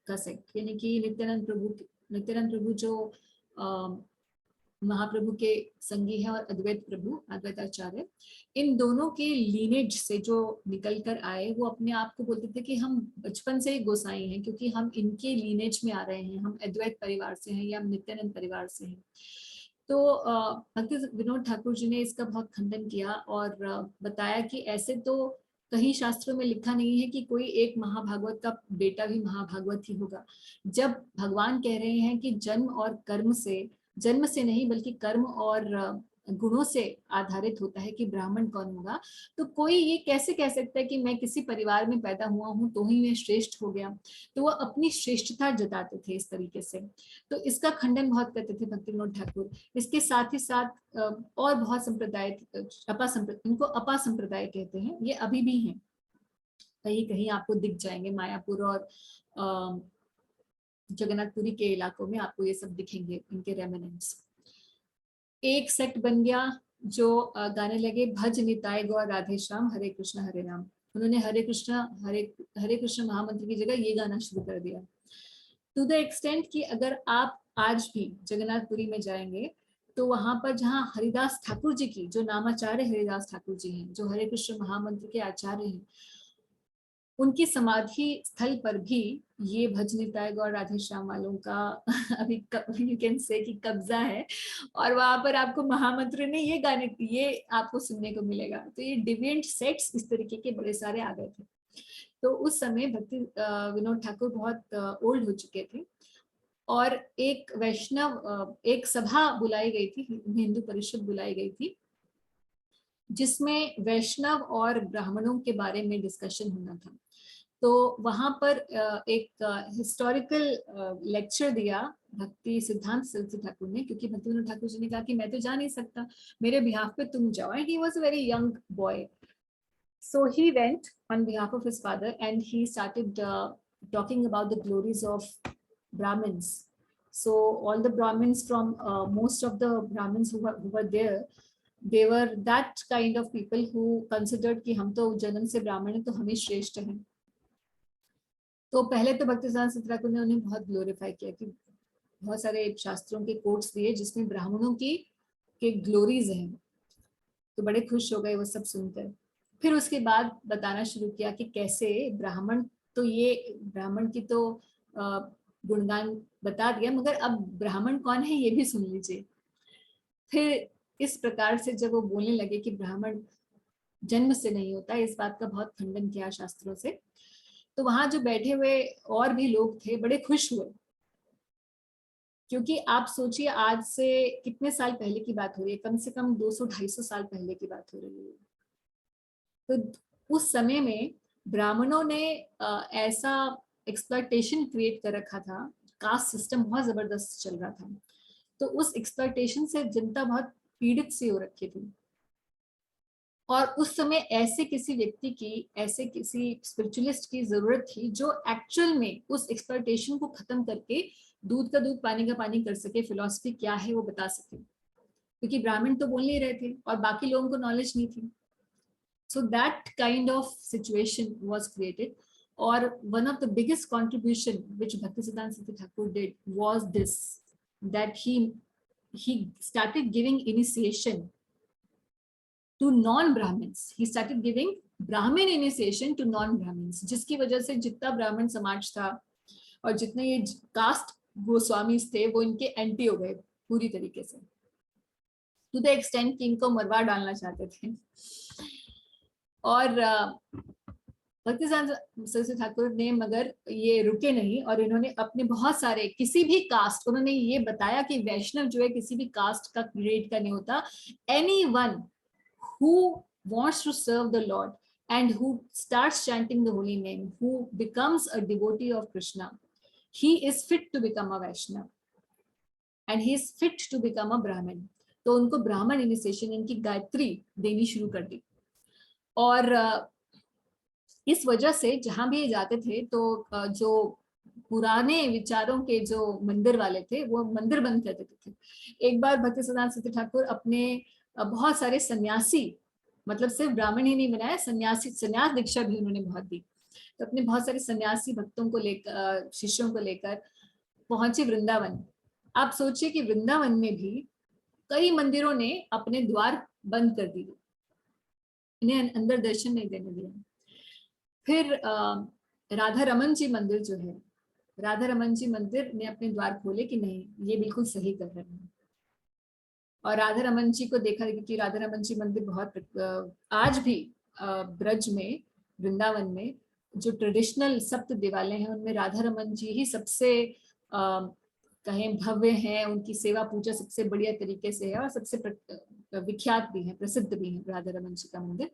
का सेक्ट, यानी कि नित्यानंद प्रभु जो महाप्रभु के संगी हैं और अद्वैत प्रभु अद्वैताचार्य, इन दोनों के लीनेज से जो निकल कर आए वो अपने आप को बोलते थे कि हम बचपन से ही गोसाई हैं, क्योंकि हम इनके लीनेज में आ रहे हैं, हम अद्वैत परिवार से हैं या हम नित्यानंद परिवार से हैं। तो भक्ति विनोद ठाकुर जी ने इसका बहुत खंडन किया और बताया कि ऐसे तो कहीं शास्त्रों में लिखा नहीं है कि कोई एक महाभागवत का बेटा भी महाभागवत ही होगा। जब भगवान कह रहे हैं कि जन्म से नहीं बल्कि कर्म और गुणों से आधारित होता है कि ब्राह्मण कौन होगा, तो कोई ये कैसे कह सकता है कि मैं किसी परिवार में पैदा हुआ हूं तो ही मैं श्रेष्ठ हो गया। तो वो अपनी श्रेष्ठता जताते थे इस तरीके से। तो इसका खंडन बहुत करते थे भक्ति विनोद ठाकुर। इसके साथ ही साथ और बहुत संप्रदाय, इनको अपा संप्रदाय कहते हैं, ये अभी भी हैं, कहीं कहीं आपको दिख जाएंगे, मायापुर और जगन्नाथपुरी के इलाकों में आपको ये सब दिखेंगे, इनके रेमिनेंट्स। एक सेक्ट बन गया जो गाने लगे भज निताय गौर राधे श्याम हरे कृष्ण हरे राम। उन्होंने हरे कृष्ण महामंत्र की जगह ये गाना शुरू कर दिया, टू द एक्सटेंट कि अगर आप आज भी जगन्नाथपुरी में जाएंगे तो वहां पर जहाँ हरिदास ठाकुर जी की, जो नामाचार्य हरिदास ठाकुर जी हैं, जो हरे कृष्ण महामंत्र के आचार्य हैं, उनकी समाधि स्थल पर भी ये भज निताय गौर राधे श्याम वालों का अभी यू कैन से कि कब्जा है, और वहां पर आपको महामंत्र ने ये गाने ये आपको सुनने को मिलेगा। तो ये डिविएंट सेक्ट्स इस तरीके के बड़े सारे आ गए थे। तो उस समय भक्ति विनोद ठाकुर बहुत ओल्ड हो चुके थे, और एक वैष्णव एक सभा बुलाई गई थी, हिंदू परिषद बुलाई गई थी, जिसमें वैष्णव और ब्राह्मणों के बारे में डिस्कशन होना था। तो वहां पर एक हिस्टोरिकल लेक्चर दिया भक्ति सिद्धांत सरस्वती ठाकुर ने, क्योंकि भक्ति विनोद ठाकुर जी ने कहा कि मैं तो जा नहीं सकता, मेरे बिहाफ पे तुम जाओ। And he was a very young boy, so he went on behalf of his father and he started talking about the glories of Brahmins. So all the Brahmins from most of the Brahmins who were there, they were that kind of people who considered कि हम तो जन्म से ब्राह्मण हैं तो हम ही श्रेष्ठ हैं। तो पहले तो भक्ति सिद्धांत सरस्वती ठाकुर ने उन्हें बहुत ग्लोरीफाई किया कि बहुत सारे शास्त्रों के कोट्स दिए जिसमें ब्राह्मणों की के ग्लोरीज हैं, तो बड़े खुश हो गए वो सब सुनकर। फिर उसके बाद बताना शुरू किया कि कैसे ब्राह्मण, तो ये ब्राह्मण की तो गुणगान बता दिया, मगर अब ब्राह्मण कौन है ये भी सुन लीजिए। फिर इस प्रकार से जब वो बोलने लगे कि ब्राह्मण जन्म से नहीं होता, इस बात का बहुत खंडन किया शास्त्रों से। तो वहां जो बैठे हुए और भी लोग थे बड़े खुश हुए, क्योंकि आप सोचिए आज से कितने साल पहले की बात हो रही है, कम से कम 200-250 साल पहले की बात हो रही है। तो उस समय में ब्राह्मणों ने ऐसा एक्सप्लॉयटेशन क्रिएट कर रखा था, कास्ट सिस्टम बहुत जबरदस्त चल रहा था, तो उस एक्सप्लॉयटेशन से जनता बहुत पीड़ित सी हो रखी थी। और उस समय ऐसे किसी व्यक्ति की, ऐसे किसी स्पिरिचुअलिस्ट की जरूरत थी जो एक्चुअल में उस एक्सप्लॉयटेशन को खत्म करके दूध का दूध पानी का पानी कर सके, फिलॉसफी क्या है वो बता सके, क्योंकि ब्राह्मण तो बोल नहीं रहे थे और बाकी लोगों को नॉलेज नहीं थी। So that kind of situation was created, or one of the biggest contribution which Bhaktisiddhanta Saraswati Thakur did was this, that he started giving initiation to non-Brahmins. He started giving Brahmin initiation to non-Brahmins, जिसकी वजह से जितना ब्राह्मण समाज था और जितने ये कास्ट गोस्वामी थे वो इनके एंटी हो गए पूरी तरीके से, टू द एक्सटेंट कि इनको मरवा डालना चाहते थे। और भक्तिसिद्धांत सरस्वती ठाकुर ने मगर ये रुके नहीं, और इन्होंने अपने बहुत सारे किसी भी कास्ट, उन्होंने ये बताया कि वैष्णव जो है किसी भी कास्ट का ग्रेड का नहीं होता, anyone who wants to serve the Lord and who starts chanting the holy name, who becomes a devotee of Krishna, he is fit to become a Vaishnava and he is fit to become a Brahmin. तो उनको ब्राह्मण initiation, इनकी गायत्री देनी शुरू कर दी। और इस वजह से जहां भी ये जाते थे तो जो पुराने विचारों के जो मंदिर वाले थे वो मंदिर बंद कर देते थे। एक बार भक्तिसिद्धांत सरस्वती ठाकुर अपने बहुत सारे सन्यासी, मतलब सिर्फ ब्राह्मण ही नहीं बनाया, सन्यासी, सन्यास दीक्षा भी उन्होंने बहुत दी, तो अपने बहुत सारे सन्यासी भक्तों को लेकर, शिष्यों को लेकर पहुंचे वृंदावन। आप सोचिए कि वृंदावन में भी कई मंदिरों ने अपने द्वार बंद कर दिए, इन्हें अंदर दर्शन नहीं देने दिया। फिर राधा रमन जी मंदिर जो है, राधा रमन जी मंदिर ने अपने द्वार खोले कि नहीं ये बिल्कुल सही कर रहे हैं, और राधा रमन जी को देखा कि राधा रमन जी मंदिर बहुत आज भी ब्रज में, वृंदावन में जो ट्रेडिशनल सप्त दिवाले हैं उनमें राधा रमन जी ही सबसे कहें भव्य हैं, उनकी सेवा पूजा सबसे बढ़िया तरीके से है और सबसे विख्यात भी है, प्रसिद्ध भी है राधा रमन जी का मंदिर।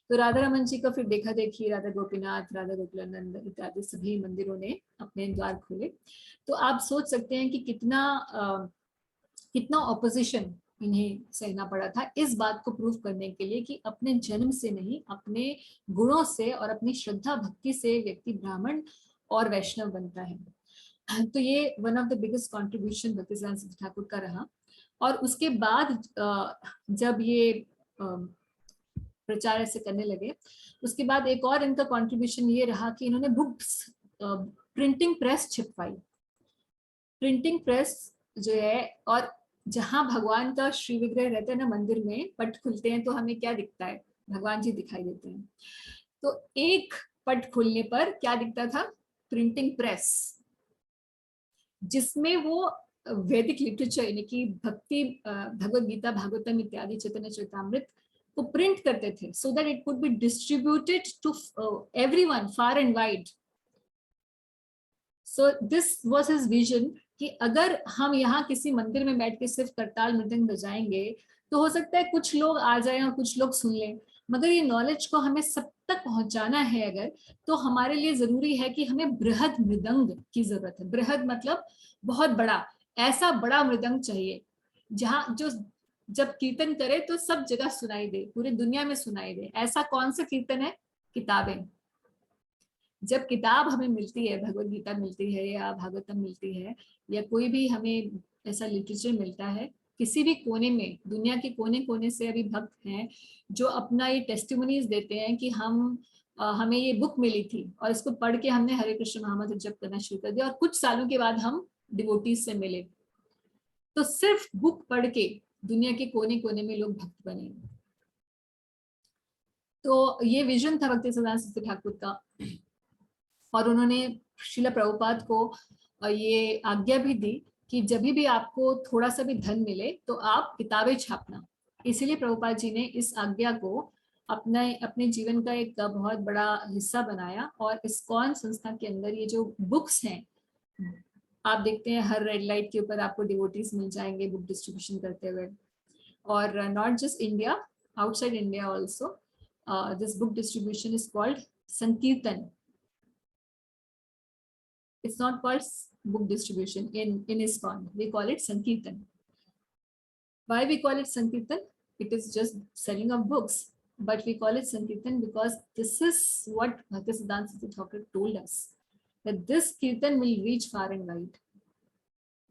तो राधा रमन जी का फिर देखा देखी राधा गोपीनाथ, राधा गोकुलानंद इत्यादि सभी मंदिरों ने अपने द्वार खोले। तो आप सोच सकते हैं कि कितना ऑपोजिशन इन्हें सहना पड़ा था इस बात को प्रूव करने के लिए कि अपने जन्म से नहीं, अपने गुणों से और अपनी श्रद्धा भक्ति से व्यक्ति ब्राह्मण और वैष्णव बनता है। तो ये one of the biggest contribution Bhaktisiddhanta Saraswati Thakur का रहा। और उसके बाद जब ये प्रचार ऐसे करने लगे, उसके बाद एक और इनका कॉन्ट्रीब्यूशन ये रहा कि इन्होंने बुक्स, प्रिंटिंग प्रेस छिपवाई। प्रिंटिंग प्रेस जो है, और जहां भगवान का श्री विग्रह रहता है ना मंदिर में, पट खुलते हैं तो हमें क्या दिखता है, भगवान जी दिखाई देते हैं। तो एक पट खुलने पर क्या दिखता था, प्रिंटिंग प्रेस, जिसमें वो वैदिक लिटरेचर यानी कि भक्ति, भगवद गीता, भागवतम इत्यादि, चैतन्य चरितामृत को प्रिंट करते थे so that it could be distributed to everyone far and wide. So this was his vision कि अगर हम यहाँ किसी मंदिर में बैठ के सिर्फ करताल मृदंग बजाएंगे तो हो सकता है कुछ लोग आ जाएं और कुछ लोग सुन लें, मगर ये नॉलेज को हमें सब तक पहुंचाना है अगर, तो हमारे लिए जरूरी है कि हमें बृहद मृदंग की जरूरत है। बृहद मतलब बहुत बड़ा, ऐसा बड़ा मृदंग चाहिए जहाँ जो जब कीर्तन करे तो सब जगह सुनाई दे, पूरी दुनिया में सुनाई दे। ऐसा कौन सा कीर्तन है, किताबें। जब किताब हमें मिलती है, भगवद गीता मिलती है या भागवतम मिलती है या कोई भी हमें ऐसा लिटरेचर मिलता है, किसी भी कोने में, दुनिया के कोने कोने से अभी भक्त हैं जो अपना ये टेस्टिमोनीज देते हैं कि हमें ये बुक मिली थी और इसको पढ़ के हमने हरे कृष्ण महामंत्र जप करना शुरू कर दिया और कुछ सालों के बाद हम डिवोटीज से मिले। तो सिर्फ बुक पढ़ के दुनिया के कोने कोने में लोग भक्त बने। तो ये विजन था भक्तिसिद्धांत सरस्वती ठाकुर का, और उन्होंने श्रील प्रभुपाद को ये आज्ञा भी दी कि जब भी आपको थोड़ा सा भी धन मिले तो आप किताबें छापना। इसलिए प्रभुपाद जी ने इस आज्ञा को अपने जीवन का एक बहुत बड़ा हिस्सा बनाया। और इस्कॉन संस्था के अंदर ये जो बुक्स हैं, आप देखते हैं हर रेड लाइट के ऊपर आपको डिवोटीज मिल जाएंगे बुक डिस्ट्रीब्यूशन करते हुए। और not just India, outside India also, this book distribution is called Sankirtan. It's not called book distribution in ISKCON. We call it Sankirtan. Why we call it Sankirtan? It is just selling of books, but we call it Sankirtan because this is what Bhaktisiddhanta Saraswati Thakur told us, that this Kirtan will reach far and wide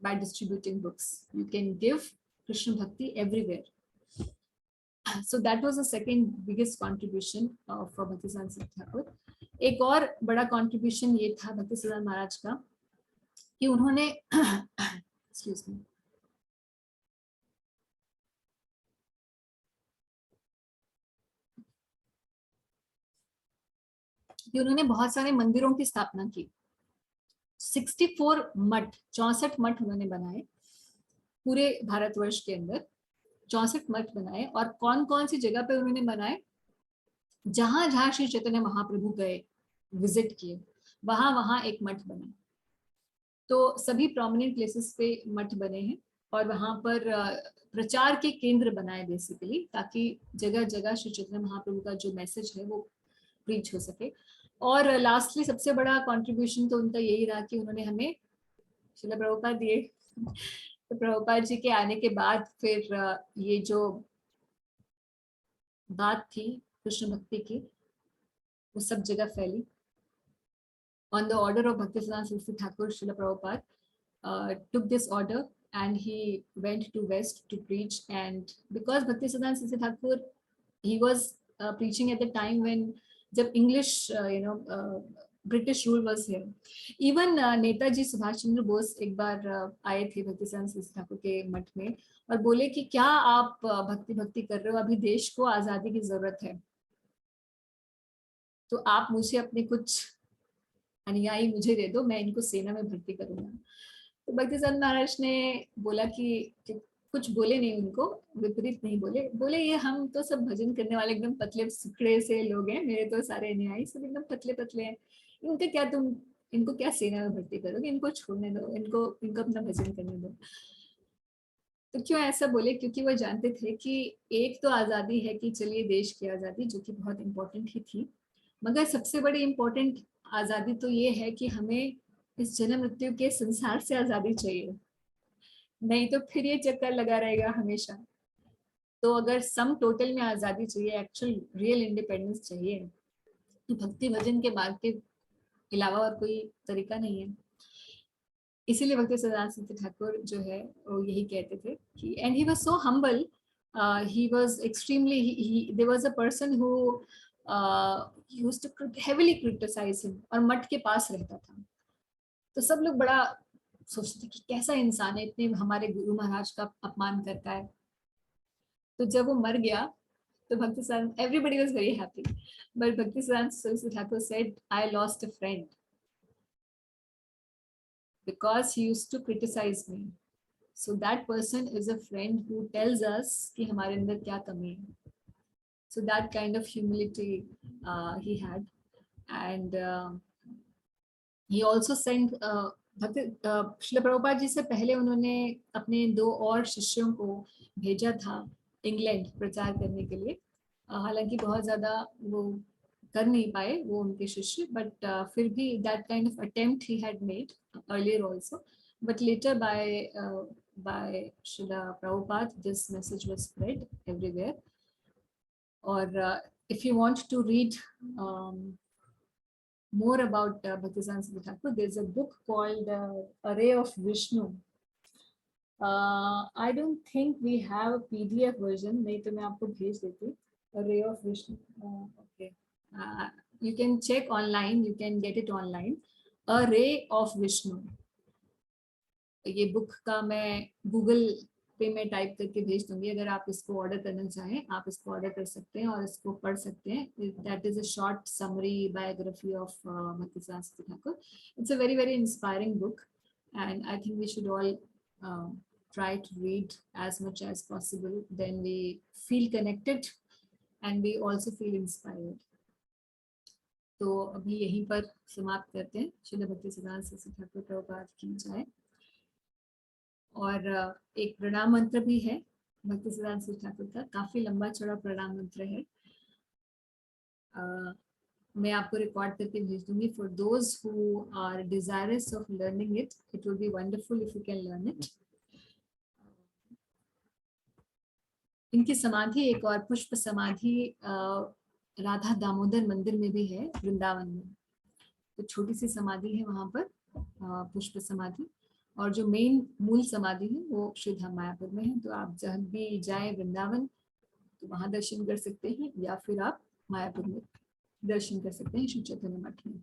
by distributing books. You can give Krishna Bhakti everywhere. So that was the second biggest contribution for Bhaktisiddhanta Saraswati Thakur. एक और बड़ा contribution ये था भक्तिसिद्धांत महाराज का कि उन्होंने excuse me, कि उन्होंने बहुत सारे मंदिरों की स्थापना की। 64 मठ, 64 मठ उन्होंने बनाए पूरे भारतवर्ष के अंदर। 64 मठ बनाए। और कौन कौन सी जगह पे उन्होंने बनाए? जहां जहां श्री चैतन्य महाप्रभु गए, विजिट किए, वहां वहां एक मठ बना। तो सभी प्रोमिनेंट प्लेसेस पे मठ बने हैं और वहां पर प्रचार के केंद्र बनाए बेसिकली, ताकि जगह जगह श्री चैतन्य महाप्रभु का जो मैसेज है वो प्रीच हो सके। और लास्टली सबसे बड़ा कंट्रीब्यूशन तो उनका यही रहा कि उन्होंने हमें श्रील प्रभुपाद दिए। तो प्रभुपाद जी के आने के बाद फिर ये जो बात थी कृष्ण भक्ति की, वो सब जगह फैली। On the order of Bhaktisiddhanta Saraswati Thakur, Srila Prabhupada took this order and he went to West to preach. And because Bhaktisiddhanta Saraswati Thakur, he was preaching at the time when जब English, British rule was here. Even Netaji Subhash Chandra Bose एक बार आए थे भक्तिसिद्धांत सरस्वती ठाकुर के मठ में और बोले कि क्या आप भक्ति कर रहे हो, अभी देश को आजादी की जरूरत है, तो आप मुझे अपने कुछ अनुयायी मुझे दे दो, मैं इनको सेना में भर्ती करूंगा। तो भक्तिसिद्धांत महाराज ने बोला कि कुछ बोले नहीं, उनको विपरीत नहीं बोले। बोले ये हम तो सब भजन करने वाले एकदम पतले सुखड़े से लोग हैं, मेरे तो सारे अनुयायी सब एकदम पतले पतले हैं, इनको क्या सेना में भर्ती करोगे, इनको छोड़ने दो, इनको अपना भजन करने दो। तो क्यों ऐसा बोले? क्योंकि वो जानते थे कि एक तो आजादी है कि चलिए देश की आजादी, जो कि बहुत इंपॉर्टेंट ही थी, मगर सबसे बड़ी इंपॉर्टेंट आजादी तो ये है कि हमें इस जन्म मृत्यु के संसार से आजादी चाहिए, नहीं तो फिर ये चक्कर लगा रहेगा हमेशा। तो अगर सम टोटल में आजादी चाहिए, एक्चुअल रियल इंडिपेंडेंस चाहिए, तो भक्ति भजन के मार्ग के अलावा और कोई तरीका नहीं है। इसीलिए भक्तिसिद्धांत सरस्वती ठाकुर जो है वो यही कहते थे कि, and he was so humble, he was extremely, there was a person who used to heavily criticise him, और मठ के पास रहता था। तो सब लोग बड़ा सोचते थे कि कैसा इंसान है, इतने हमारे गुरु महाराज का अपमान करता है। तो जब वो मर गया तो Bhaktisiddhanta, everybody was very happy, but Bhaktisiddhanta Saraswati Thakur said, I lost a friend because he used to criticize me. So that person is a friend who tells us कि हमारे अंदर क्या कमी है. So that kind of humility he had, and he also sent Srila Prabhupada ji से पहले उन्होंने अपने 2 और शिष्यों को भेजा था इंग्लैंड प्रचार करने के लिए। हालांकि बहुत ज्यादा वो कर नहीं पाए वो उनके शिष्य, बट फिर भी that kind of attempt he had made earlier also, but later by Srila Prabhupada this message was spread everywhere. Or if you want to read more about Bhaktisiddhanta Saraswati Thakur, there's a book called A Ray of Vishnu. I don't think we have a PDF version, नहीं तो मैं आपको भेज देती. A Ray of Vishnu. Okay. You can check online, you can get it online. A Ray of Vishnu. ये book का मैं Google पे मैं टाइप करके भेज दूंगी, अगर आप इसको ऑर्डर करना चाहें आप इसको ऑर्डर कर सकते हैं और इसको पढ़ सकते हैं. That is a short summary biography of Bhaktisiddhanta Saraswati Thakur. It's a very very inspiring book and I think we should all try to read as much as possible, then we feel connected and we also feel inspired. तो अभी यहीं पर समाप्त करते हैं। श्रील भक्तिसिद्धांत सरस्वती ठाकुर प्रभुपाद की जय। और एक प्रणाम मंत्र भी है भक्तिसिद्धांत सरस्वती ठाकुर का, काफी लंबा चौड़ा प्रणाम मंत्र है। मैं आपको रिकॉर्ड करके भेज दूंगी। For those who are desirous of learning it, it will be wonderful if you can learn it. इनकी समाधि, एक और पुष्प समाधि राधा दामोदर मंदिर में भी है, वृंदावन में। तो छोटी सी समाधि है वहां पर, पुष्प समाधि। और जो मेन मूल समाधि है वो श्रीधाम मायापुर में है। तो आप जब भी जाए वृंदावन तो वहां दर्शन कर सकते हैं, या फिर आप मायापुर में दर्शन कर सकते हैं श्री चैतन्य मठ में।